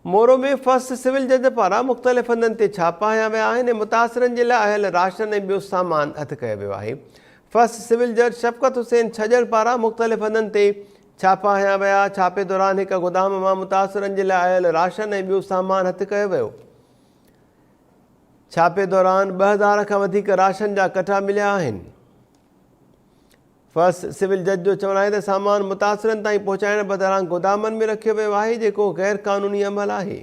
मोरो में first civil जज पारां मुख़्तलिफ़ हंधनि ते छापा हया विया आहिनि। मुतासिरनि जे लाइ आयल राशन ऐं ॿियो सामान हथु कयो वियो आहे। फर्स्ट सिविल जज शफ़क़त हुसैन छजड़ पारां मुख़्तलिफ़ हंधनि ते छापा हया विया। छापे दौरान हिक गोदाम मां मुतासिरनि जे लाइ आयल राशन ऐं ॿियो सामान हथु कयो वियो। छापे दौरान 2000 खां वधीक राशन जा कट्टा मिलिया आहिनि। फर्स्ट सिविल जज जो चवणु आहे त सामान मुतासिरनि ताईं पहुचाइण बदिरां गोदामनि में रखियो वियो आहे, जेको गैर क़ानूनी अमल आहे।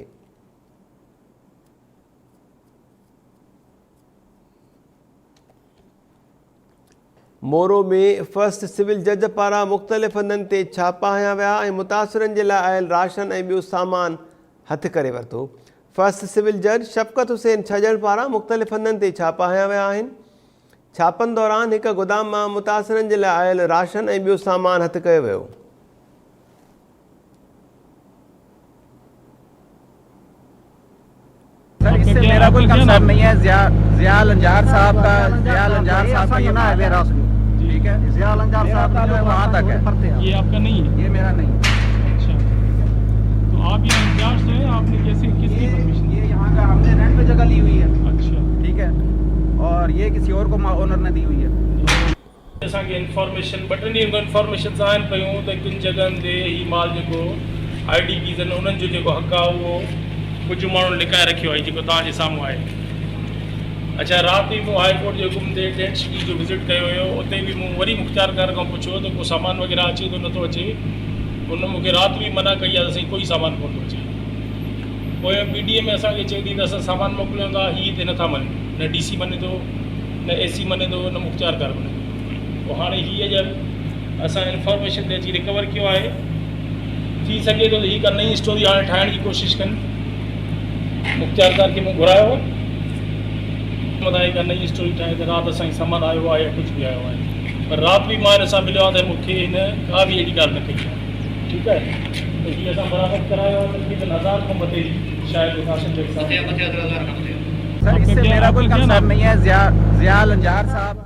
मोरो में फर्स्ट सिविल जज पारां मुख़्तलिफ़ हंधनि ते छापा हया विया ऐं मुतासिरनि जे लाइ आयल राशन ऐं ॿियो सामान हथु करे वरितो। फर्स्ट सिविल जज शफ़क़त हुसैन छजड़ पारां मुख़्तलिफ़ हंधनि ते छापा हया विया आहिनि। छापनि दौरान हिक गोदाम मां मुतासिरनि जे लाइ आयल राशन ऐं ॿियो सामान हथु कयो वियो। इससे मेरा कोई कंसर्न नहीं है। ज़िया लंजार साहब का ये नाम है राशन, ठीक है। ज़िया लंजार साहब का जो वहाँ तक है, ये आपका नहीं है? ये मेरा नहीं है। अच्छा, तो आप यहाँ इंचार्ज हैं, आपने कैसे किसकी परमिशन? ये यहाँ का हमने रेंट पे जगह ली हुई है, अच्छा, ठीक है, और ये किसी और को ओनर ने दी हुई है। असांखे इंफॉर्मेशन ॿ टे ॾींहं इंफॉर्मेशन आहिनि पियूं त किन जॻहनि ते ही माल जेको IDPs आहिनि उन्हनि जो जेको हक़ आहे उहो कुझु माण्हुनि लिकाए रखियो आहे, जेको तव्हांजे साम्हूं आहे। अच्छा, राति ई मूं हाई कोर्ट जे हुकुम ते टेंट सिटी जो विज़िट कयो हुयो। उते बि मूं वरी मुख़्तियारकार खां पुछियो त को सामान वग़ैरह अचे थो नथो अचे। उन मूंखे राति बि मना कई आहे त असांखे कोई सामान कोन थो अचे। पोइ PDA में असांखे चए थी त असां सामान मोकिलियूं था, हीअ हिते नथा मञनि, न DC मञे थो, न AC मञे थो, न मुख़्तियारकार मञे थो। पोइ हाणे हीअ जब असां इंफॉर्मेशन ते अची रिकवर कयो आहे, थी सघे थो त हीअ का नई स्टोरी हाणे ठाहिण जी कोशिशि कनि। मुख़्तियारकार खे मूं घुरायो का नई स्टोरी ठाहे त राति असांखे सामान आयो आहे या कुझु बि आयो आहे, पर राति बि मां हिन सां मिलियो आहे त मूंखे हिन का बि अहिड़ी ॻाल्हि न कई आहे, ठीकु आहे। त हीअ असां बराबरि करायो आहे तक़रीबन 1000 खां मथे शायदि राशन जे हिसाब सर, इससे मेरा कोई कंसर्न नहीं है। ज़िया लंजार साहब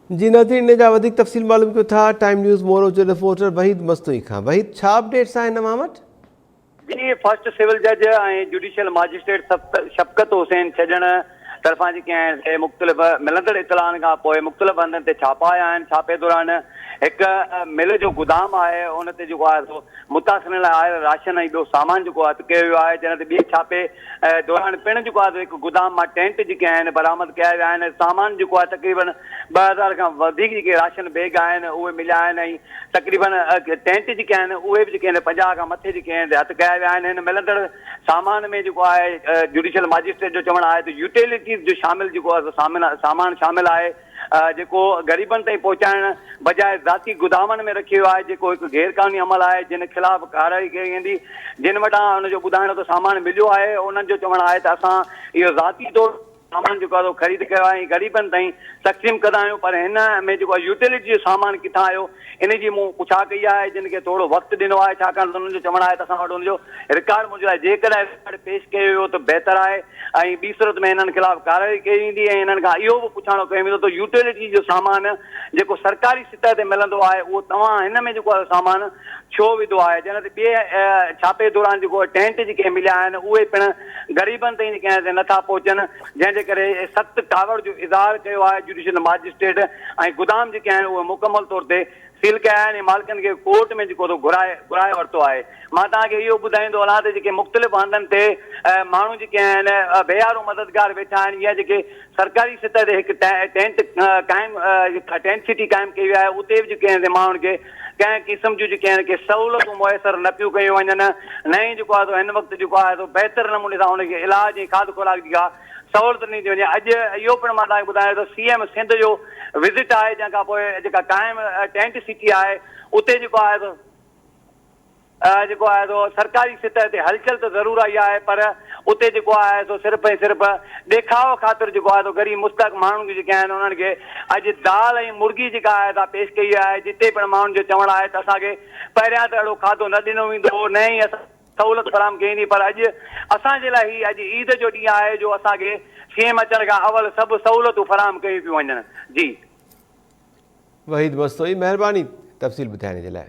जी नाज़रीन, इन जा वधीक तफ़सील मालूम कयो था टाइम न्यूज़ मोरो जो रिपोर्टर वहीद मस्तूई खां। वहीद, छा अपडेट्स आहिनि मां वटि? जी, फर्स्ट सिविल जज ऐं जुडिशियल मैजिस्ट्रेट शफ़क़त हुसैन छजण तरफ़ां जेके आहिनि मुख़्तलिफ़ मिलंदड़ इतलाहनि खां पोइ मुख़्तलिफ़ हंधनि ते छापा आया आहिनि। छापे दौरान हिकु मिल जो गोदाम आहे, उन ते जेको आहे सो मुतासिरनि लाइ आयल राशन ऐं ॿियो सामान जेको हथु कयो वियो आहे। जंहिं ते ॿिए छापे दौरान पिणु जेको आहे हिकु गोदाम मां टेंट जेके आहिनि बरामद कया विया आहिनि। सामान जेको आहे तक़रीबन 2000 खां वधीक जेके राशन बैग आहिनि उहे मिलिया आहिनि ऐं तक़रीबन टेंट जेके आहिनि उहे बि जेके आहिनि 50 खां मथे जेके आहिनि हथु कया विया आहिनि। हिन मिलंदड़ सामान में जेको आहे जुडिशियल मैजिस्ट्रेट जो चवणु आहे त यूटिलिटीज़ जो शामिल जेको आहे सामान शामिल आहे, जेको ग़रीबनि ताईं पहुचाइण बजाए ज़ाती गोदामनि में रखियो आहे, जेको हिकु गैर क़ानूनी अमल आहे, जिन ख़िलाफ़ कार्रवाई कई वेंदी। जिन वटां हुनजो ॿुधाइण त सामान मिलियो आहे, उन्हनि जो चवणु आहे त असां इहो ज़ाती तौरु सामान जेको आहे ख़रीद कयो आहे ऐं ग़रीबनि ताईं तक़सीम कंदा आहियूं। पर हिन में जेको आहे यूटिलिटी जो सामान किथां आयो, इन जी मूं पुछा कई आहे, जिन खे थोरो वक़्तु ॾिनो आहे, छाकाणि त उन्हनि जो चवणु आहे त असां वटि हुनजो रिकॉर्ड मौजूदु आहे। जेकॾहिं रिकॉर्ड पेश कयो वियो त बहितरु आहे ऐं ॿी सूरत में हिननि ख़िलाफ़ कार्रवाई कई वेंदी ऐं हिननि खां इहो बि पुछाणो कयो वेंदो त यूटिलिटी जो सामान जेको सरकारी सतह ते मिलंदो आहे उहो तव्हां हिन में जेको आहे सामान छो विधो आहे। जंहिं ते ॿिए छापे दौरान जेको टेंट जेके मिलिया आहिनि उहे पिणु ग़रीबनि ताईं जेके आहिनि नथा पहुचनि, जंहिंजे करे 7 टावर जो इज़हार कयो आहे जुडिशियल मैजिस्ट्रेट ऐं गोदाम जेके आहिनि उहे मुकमल तौर ते सील कया आहिनि। मालिकनि खे कोर्ट में जेको घुराए वरितो आहे। मां तव्हांखे इहो ॿुधाईंदो हलां त जेके मुख़्तलिफ़ हंधनि ते माण्हू जेके आहिनि बेहारो मददगार वेठा आहिनि, या जेके सरकारी सतह ते हिकु टेंट सिटी क़ाइमु कई आहे, उते बि जेके आहिनि माण्हुनि खे कंहिं क़िस्म जूं जेके आहिनि सहूलियतूं मुयसरु न पियूं कयूं वञनि। न ई जेको आहे हिन वक़्तु जेको आहे बहितरु नमूने सां हुनखे इलाज ऐं खाध खुराक जी सहूलियत ॾिनी थी वञे। अॼु इहो पिणु मां तव्हांखे ॿुधायां त CM सिंध जो विज़िट आहे, जंहिंखां पोइ जेका क़ाइमु टेंट सिटी आहे उते जेको आहे सरकारी सतह ते हलचल त ज़रूरु आई आहे, पर उते जेको आहे सिर्फ़ु ऐं सिर्फ़ु ॾेखाव ख़ातिर जेको आहे ग़रीब मुस्तक माण्हुनि जेके आहिनि उन्हनि खे अॼु दाल ऐं मुर्गी जेका आहे पेश कई आहे, जिते पिणु माण्हुनि जो चवणु आहे त असांखे पहिरियां त अहिड़ो खाधो न ॾिनो वेंदो, न ई असां सहूलियत फराहम कई वेंदी। पर अॼु असांजे लाइ ही अॼु ईद जो ॾींहुं आहे जो असांखे CM अचण खां अवल सभु सहूलियतूं फराहम कयूं पियूं वञनि। जी वहीद मस्तूई, महिरबानी तफ़सील ॿुधाइण जे लाइ।